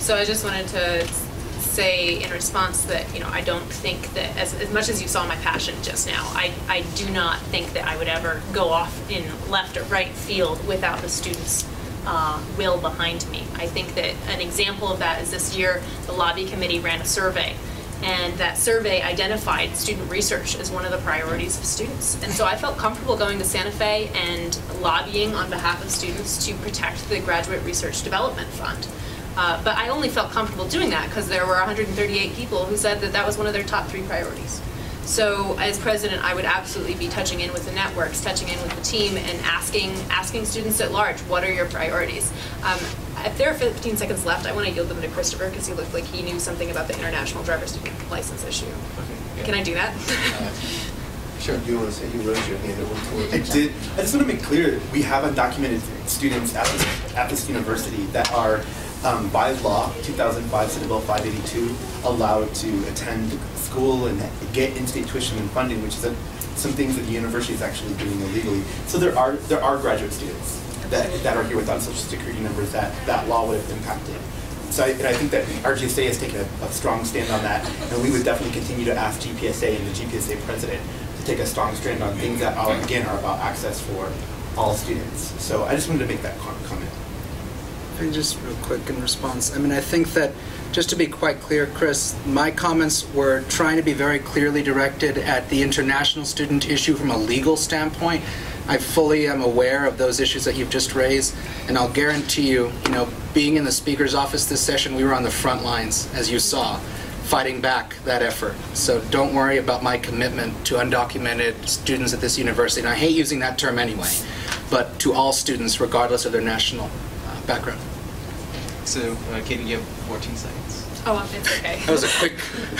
So I just wanted to say in response that, I don't think that, as much as you saw my passion just now, I do not think that I would ever go off in left or right field without the students' will behind me. I think that an example of that is this year the lobby committee ran a survey, and that survey identified student research as one of the priorities of students. And so I felt comfortable going to Santa Fe and lobbying on behalf of students to protect the Graduate Research Development Fund. But I only felt comfortable doing that because there were 138 people who said that that was one of their top 3 priorities. So as president, I would absolutely be touching in with the networks, touching in with the team, and asking students at large, what are your priorities? If there are 15 seconds left, I want to yield them to Christopher because he looked like he knew something about the international driver's license issue. Okay, yeah. Can I do that? Sure. Do you want to say you raised your hand at one point? I did. I just want to make clear we have undocumented students at this university that are, by law, 2005 Senate Bill 582, allowed to attend school and get in-state tuition and funding, which is some things that the university is actually doing illegally. So there are graduate students that are here without Social Security numbers that law would have impacted. So I think that our GSA has taken a strong stand on that, and we would definitely continue to ask GPSA and the GPSA president to take a strong stand on things that are about access for all students. So I just wanted to make that comment. Just real quick in response. I mean, I think that, just to be quite clear, Chris, my comments were trying to be very clearly directed at the international student issue from a legal standpoint. I fully am aware of those issues that you've just raised, and I'll guarantee you, being in the Speaker's office this session, we were on the front lines, as you saw, fighting back that effort. So don't worry about my commitment to undocumented students at this university, and I hate using that term anyway, but to all students, regardless of their national background. So, Katie, you have 14 seconds. Oh, it's okay. That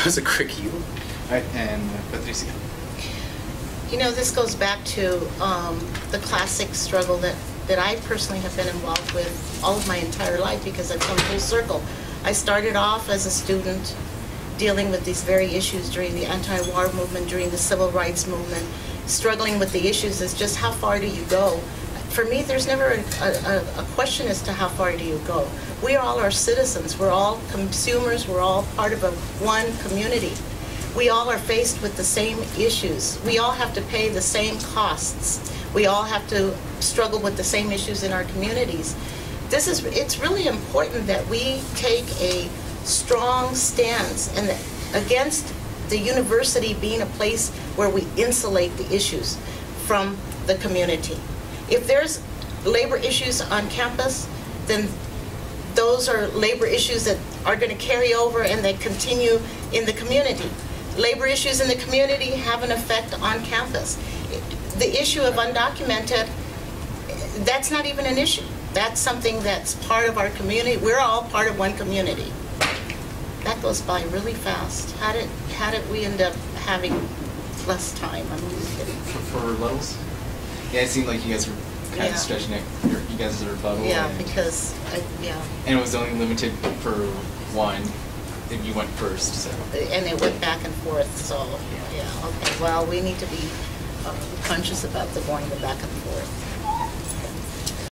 was a quick yield. All right, and Patricia. This goes back to the classic struggle that I personally have been involved with all of my entire life, because I've come full circle. I started off as a student dealing with these very issues during the anti-war movement, during the civil rights movement, struggling with the issues as just how far do you go. For me, there's never a question as to how far do you go. We all are citizens. We're all consumers. We're all part of one community. We all are faced with the same issues. We all have to pay the same costs. We all have to struggle with the same issues in our communities. It's really important that we take a strong stance against the university being a place where we insulate the issues from the community. If there's labor issues on campus, then those are labor issues that are going to carry over and they continue in the community. Labor issues in the community have an effect on campus. The issue of undocumented, that's not even an issue. That's something that's part of our community. We're all part of one community. That goes by really fast. How did we end up having less time? I'm just kidding. For rebuttals? Yeah, it seemed like you guys were kind of stretching it. You guys are rebuttal. Yeah, And it was only limited for one if you went first, so. And it went back and forth, so, yeah, okay. Well, we need to be conscious about the going back and forth.